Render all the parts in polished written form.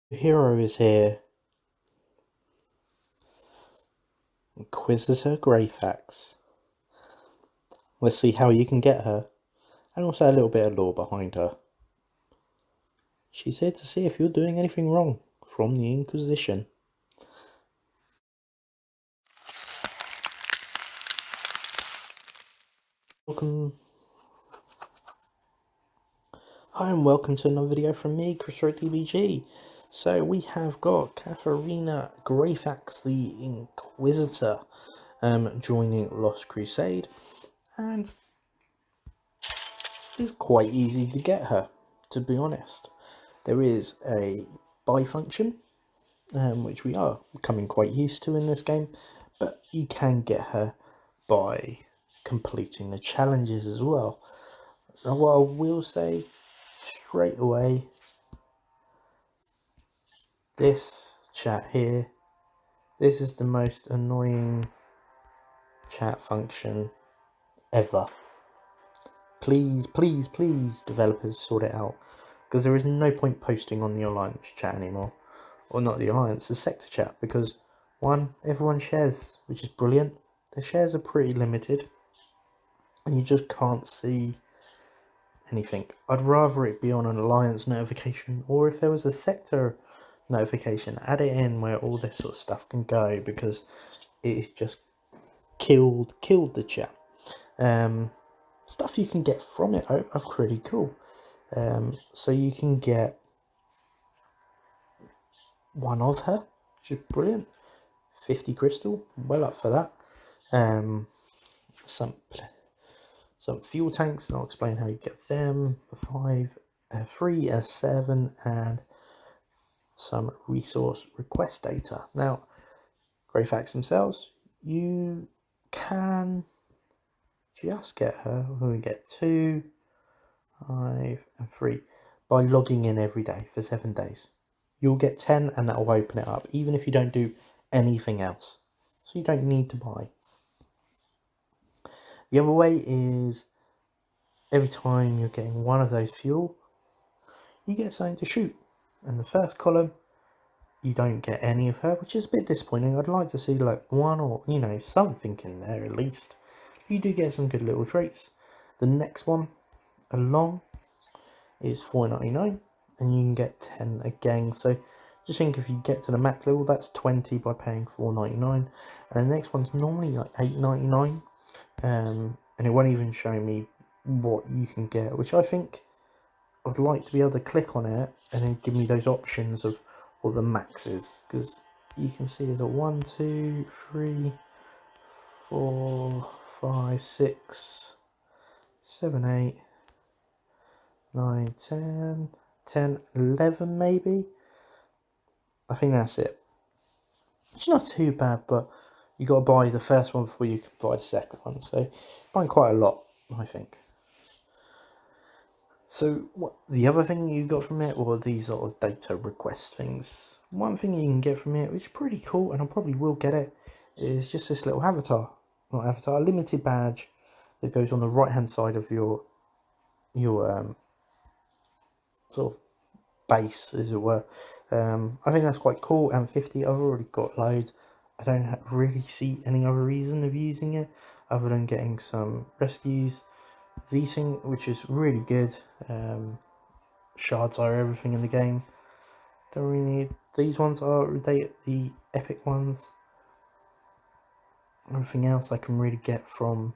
The hero is here. Inquisitor Greyfax. Let's see how you can get her, and also a little bit of lore behind her. She's here to see if you're doing anything wrong from the Inquisition. Hi and welcome to another video from me, Crusade DBG. So we have got Katarinya Greyfax, the Inquisitor, joining Lost Crusade, and it's quite easy to get her, to be honest. There is a buy function, which we are becoming quite used to in this game, but you can get her by completing the challenges as well. Now what I will say straight away, this chat here, this is the most annoying chat function ever. Please, please, please, developers, sort it out, because there is no point posting on the Alliance chat anymore, or not the Alliance, the sector chat, because one, everyone shares, which is brilliant. The shares are pretty limited, and you just can't see anything. I'd rather it be on an Alliance notification, or if there was a sector notification, add it in where all this sort of stuff can go, because it is just killed the chat. Stuff you can get from it are pretty cool. So you can get one of her, which is brilliant. 50 crystal, well up for that. Some fuel tanks, and I'll explain how you get them. 5, 3, and 7, and some resource request data. Now, Greyfax themselves, you can just get her. We get 2, 5, and 3 by logging in every day for 7 days. You'll get 10, and that will open it up, even if you don't do anything else. So you don't need to buy. The other way is every time you're getting one of those fuel, you get something to shoot. And the first column, you don't get any of her, which is a bit disappointing. I'd like to see like one or, something in there at least. You do get some good little traits. The next one along is $4.99, and you can get 10 again. So just think, if you get to the max level, that's 20 by paying $4.99, and the next one's normally like $8.99, and it won't even show me what you can get, which I think I'd like to be able to click on it and then give me those options of what the max is, because you can see there's a 1, 2, 3, 4, 5, 6, 7, 8, 9, 10, 10, 11 maybe. I think that's it. It's not too bad, but you got to buy the first one before you can buy the second one, so buying quite a lot, I think. So what the other thing you got from it were these sort of data request things. One thing you can get from it, which is pretty cool, and I probably will get it, is just this little avatar. Not avatar, a limited badge that goes on the right hand side of your sort of base, as it were. I think that's quite cool. And 50, I've already got loads. I don't really see any other reason of using it other than getting some rescues. Thing, which is really good. Shards are everything in the game. Don't really need these ones. Are the epic ones? Everything else I can really get from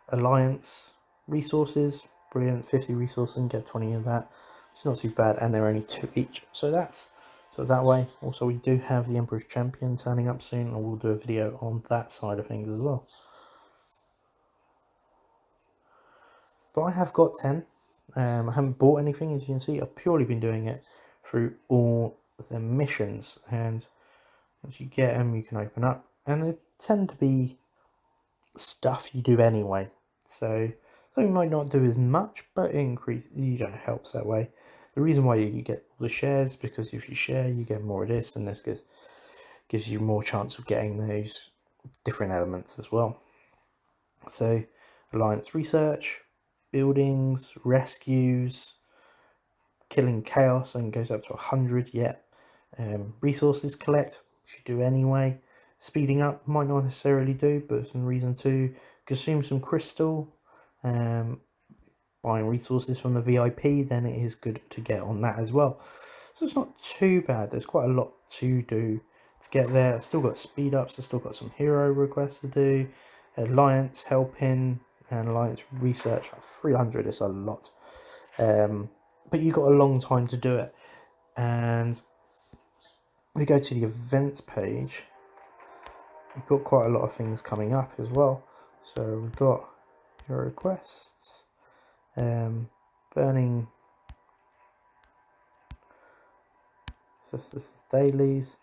Alliance resources. Brilliant. 50 resources and get 20 of that. It's not too bad, and they're only 2 each, so that's that way. Also, we do have the Emperor's Champion turning up soon, and we'll do a video on that side of things as well. But I have got 10. I haven't bought anything, as you can see. I've purely been doing it through all the missions, and once you get them, you can open up, and they tend to be stuff you do anyway. So you might not do as much, but it helps that way. The reason why you get all the shares, because if you share, you get more of this, and this gives you more chance of getting those different elements as well. So Alliance research, buildings, rescues, killing chaos, and goes up to 100 yet. Resources collect, should do anyway. Speeding up might not necessarily do, but some reason to consume some crystal. Buying resources from the VIP, then it is good to get on that as well. So it's not too bad. There's quite a lot to do to get there. I've still got speed ups. I've still got some hero requests to do. Alliance helping and alliance research. 300 is a lot, but you've got a long time to do it. And if we go to the events page, we've got quite a lot of things coming up as well. So we've got hero requests, burning. So this is dailies.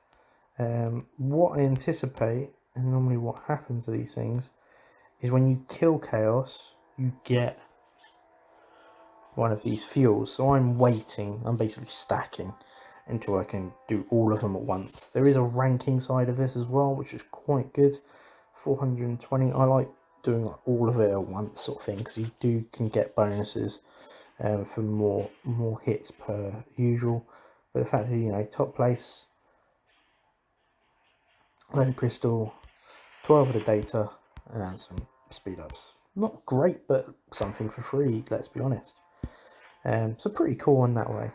What I anticipate, and normally what happens to these things, is when you kill chaos, you get one of these fuels. So I'm waiting, I'm basically stacking until I can do all of them at once. There is a ranking side of this as well, which is quite good. 420, I like doing like all of it at once sort of thing, because you can get bonuses for more hits per usual. But the fact that, you know, top place, load of crystal, 12 of the data, and some speed ups. Not great, but something for free, let's be honest. So pretty cool in that way.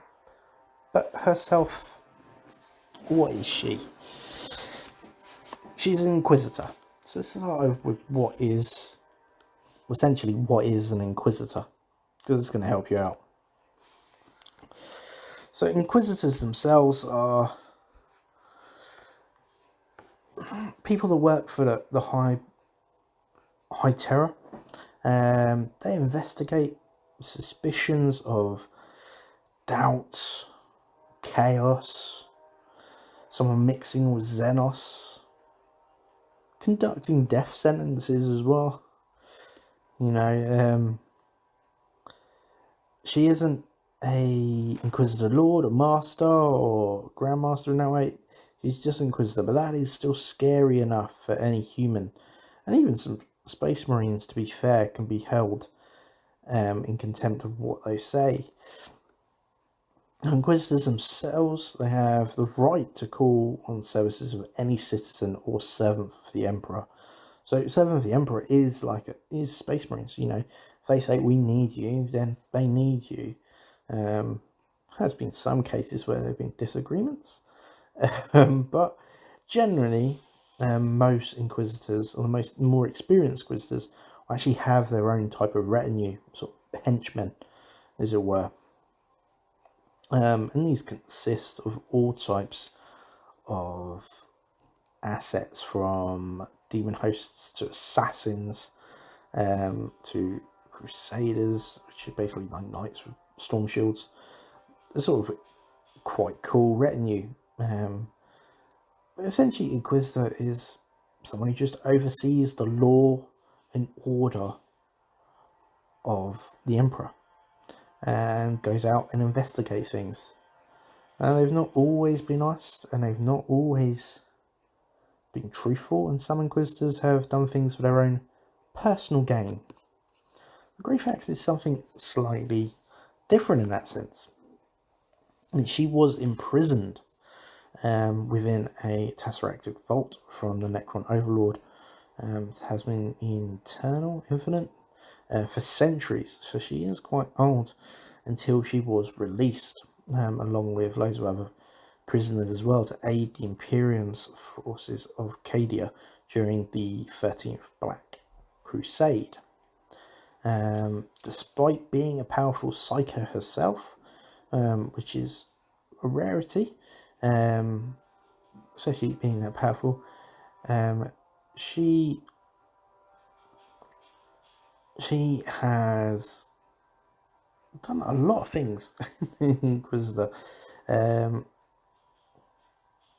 But herself, what is she? She's an Inquisitor. So let's start with what is an Inquisitor, because it's going to help you out. So Inquisitors themselves are people that work for the High Terror. They investigate suspicions of doubts, chaos, someone mixing with Xenos, conducting death sentences as well. You know, she isn't a Inquisitor Lord, a Master, or Grandmaster in that way. She's just Inquisitor, but that is still scary enough for any human, and even some Space Marines, to be fair, can be held in contempt of what they say. Inquisitors themselves, they have the right to call on services of any citizen or servant of the Emperor. So servant of the Emperor is Space Marines. You know, if they say we need you, then they need you. Has been some cases where there have been disagreements, but generally, most Inquisitors, or the more experienced Inquisitors, actually have their own type of retinue, sort of henchmen, as it were. And these consist of all types of assets, from demon hosts to assassins, to crusaders, which are basically like knights with storm shields. They're sort of quite cool retinue. But essentially, Inquisitor is someone who just oversees the law and order of the Emperor, and goes out and investigates things. And they've not always been honest, and they've not always been truthful, and some Inquisitors have done things for their own personal gain. The Greyfax is something slightly different in that sense. And she was imprisoned within a tesseracted vault from the Necron Overlord. It has been infinite for centuries, so she is quite old, until she was released, along with loads of other prisoners as well, to aid the Imperium's forces of Cadia during the 13th Black Crusade. Despite being a powerful psycho herself, which is a rarity, especially being that powerful, she has done a lot of things in Inquisitor,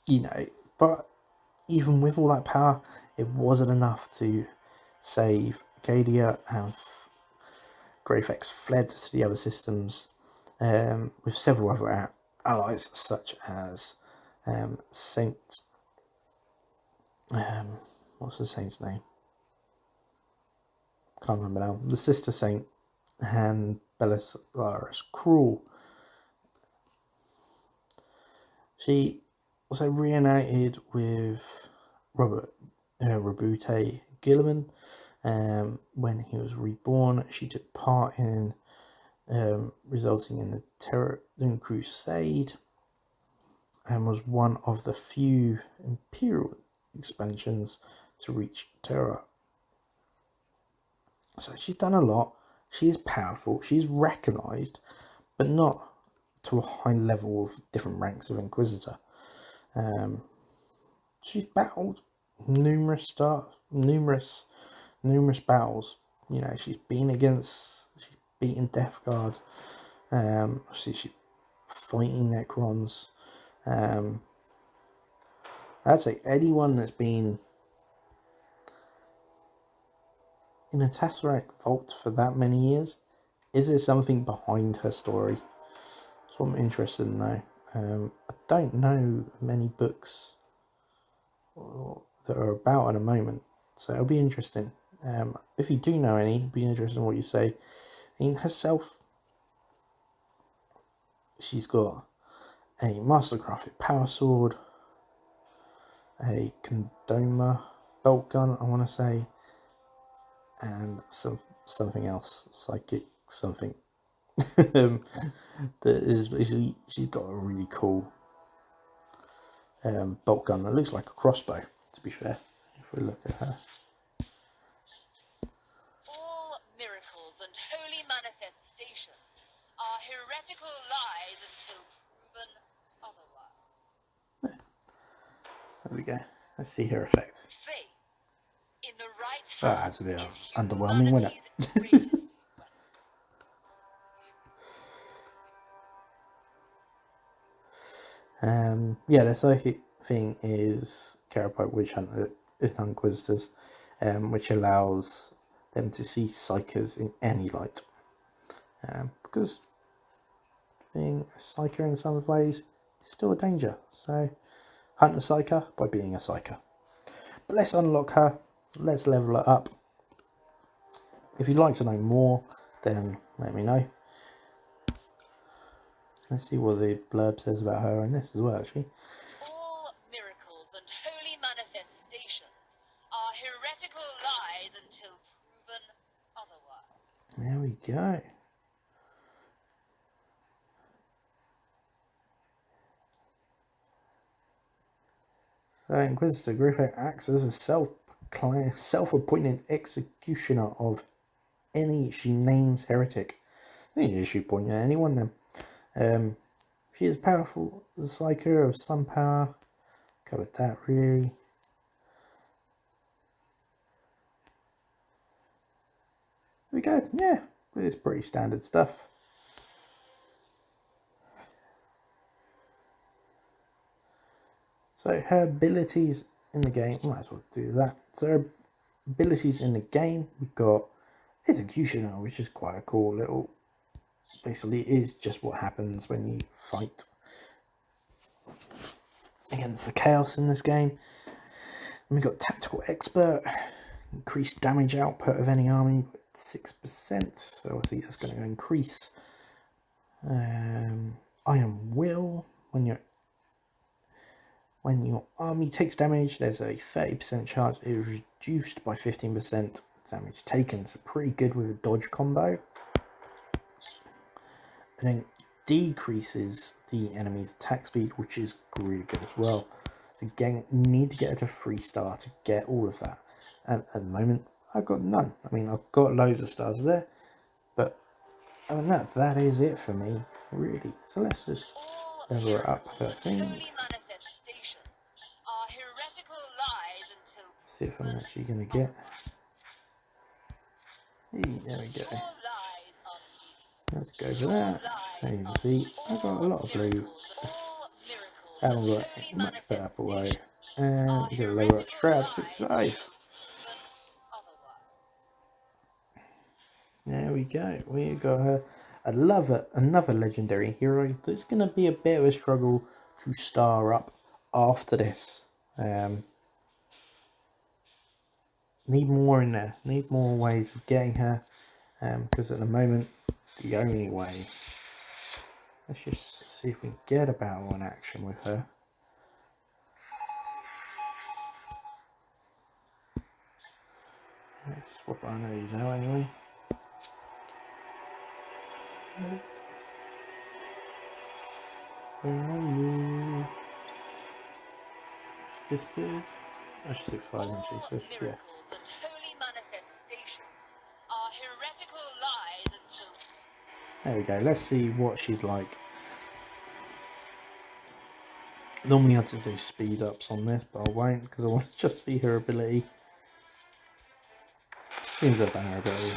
you know, but even with all that power, it wasn't enough to save Cadia, and Greyfax fled to the other systems, with several other allies, such as Saint, what's the saint's name? Can't remember now. The sister saint, and Belisarius Cruel. She also reunited with Robert Rabute Gilliman when he was reborn. She took part in resulting in the Crusade, and was one of the few Imperial expansions to reach Terra. So she's done a lot. She is powerful. She's recognised, but not to a high level of different ranks of Inquisitor. She's battled numerous battles. You know, she's beaten Death Guard. She's fighting Necrons. I'd say anyone that's been in a Tesseract vault for that many years, is there something behind her story? That's what I'm interested in now. I don't know many books that are about at the moment, so it'll be interesting. If you do know any, it'll be interesting what you say. In herself, she's got a mastercrafted power sword, a Condoma bolt gun, I want to say, and something else, psychic something. That is basically, she's got a really cool bolt gun that looks like a crossbow, to be fair, if we look at her. All miracles and holy manifestations are heretical lies until proven otherwise. There we go. Let's see her effect. Faith in the right hand That's a bit is underwhelming, wasn't humanity's greatest weapon. Yeah, the psychic thing is Carapace Witch Hunter Inquisitors, which allows them to see psychers in any light. Because being a psyker in some ways is still a danger. So hunt a psyker by being a psyker. But let's unlock her. Let's level her up. If you'd like to know more, then let me know. Let's see what the blurb says about her in this as well, actually. All miracles and holy manifestations are heretical lies until proven otherwise. There we go. So Inquisitor Greyfax acts as a self-appointed executioner of any she names heretic. I think she should point at anyone then. She is powerful as a psyker of some power. Covered that really. There we go. Yeah, it's pretty standard stuff. So her abilities in the game, might as well do that. So her abilities in the game, we've got Executioner, which is quite a cool little, basically it is just what happens when you fight against the chaos in this game. And we've got Tactical Expert, increased damage output of any army by 6%, so obviously that's going to increase. Iron Will, when your army takes damage, there's a 30% chance it is reduced by 15% damage taken, so pretty good with a dodge combo. And then decreases the enemy's attack speed, which is really good as well. So again, you need to get it to 3-star to get all of that. And at the moment, I've got none. I mean, I've got loads of stars there, but other than that is it for me, really. So let's just level her up her things. See if I'm actually going to get. Hey, there we go. Let's go for that. And you can see I've got a lot of blue. I haven't got much purple though. And we're going to lower up straight up to 65. There we go. We got her. I love it. Another legendary hero that's going to be a bit of a struggle to star up after this. Need more in there. Need more ways of getting her. Because at the moment, the only way. Let's just see if we can get a battle in action with her. Let's swap our nose out anyway. Where are you? This big? I should say 5 inches. So yeah. Miracles and holy manifestations are heretical lies until... There we go. Let's see what she's like. Normally I'd just do speed ups on this, but I won't because I want to just see her ability. Seems I've done her ability.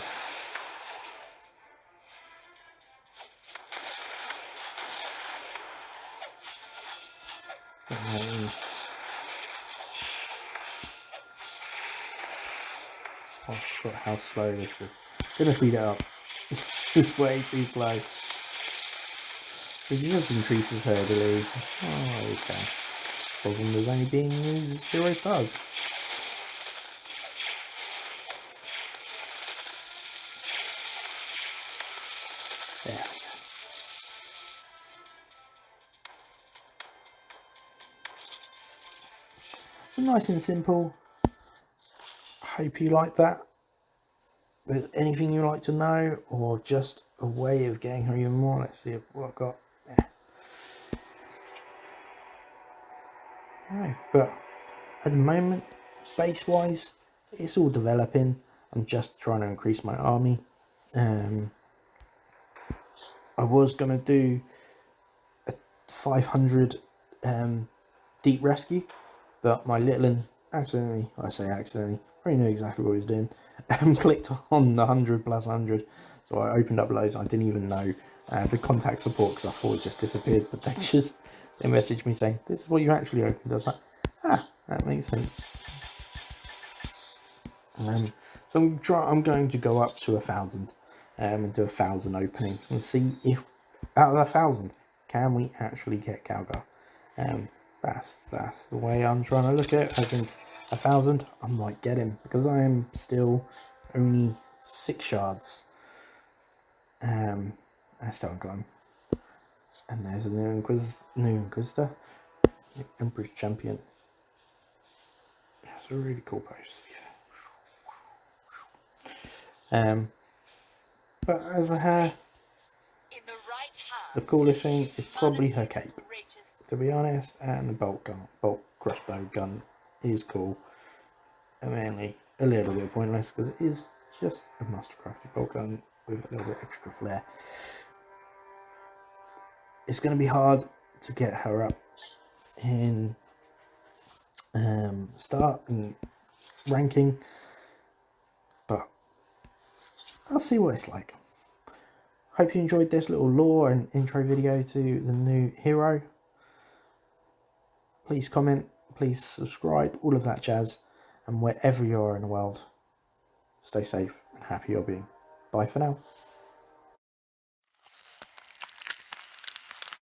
Oh, I forgot how slow this is. Gonna speed it up. This is way too slow. So she just increases her ability. Oh, okay. Problem with only being 0 stars. There we go. So nice and simple. Hope you like that. With anything you'd like to know, or just a way of getting her even more. Let's see what I've got. Yeah. No, but at the moment, base wise, it's all developing. I'm just trying to increase my army. I was gonna do a 500 deep rescue, but my little one accidentally, I say accidentally, probably knew exactly what he was doing, clicked on the 100 plus 100, so I opened up loads. I didn't even know the contact support because I thought it just disappeared, but they messaged me saying this is what you actually opened. I was like, ah, that makes sense. So I'm going to go up to 1,000 and do 1,000 opening and see if out of 1,000 can we actually get Calgar. That's the way I'm trying to look at it. I think 1,000 I might get him because I am still only 6 shards. I still haven't got him. And there's a new Inquisitor, Emperor's Champion. It's a really cool post. Yeah. But as for her, the coolest thing is probably her cape, to be honest, and the bolt crossbow gun is cool. And mainly a little bit pointless because it is just a mastercrafted bolt gun with a little bit extra flair. It's going to be hard to get her up in start and ranking, but I'll see what it's like. Hope you enjoyed this little lore and intro video to the new hero. Please comment, please subscribe, all of that jazz. And wherever you are in the world, stay safe and happy hobbying. Bye for now.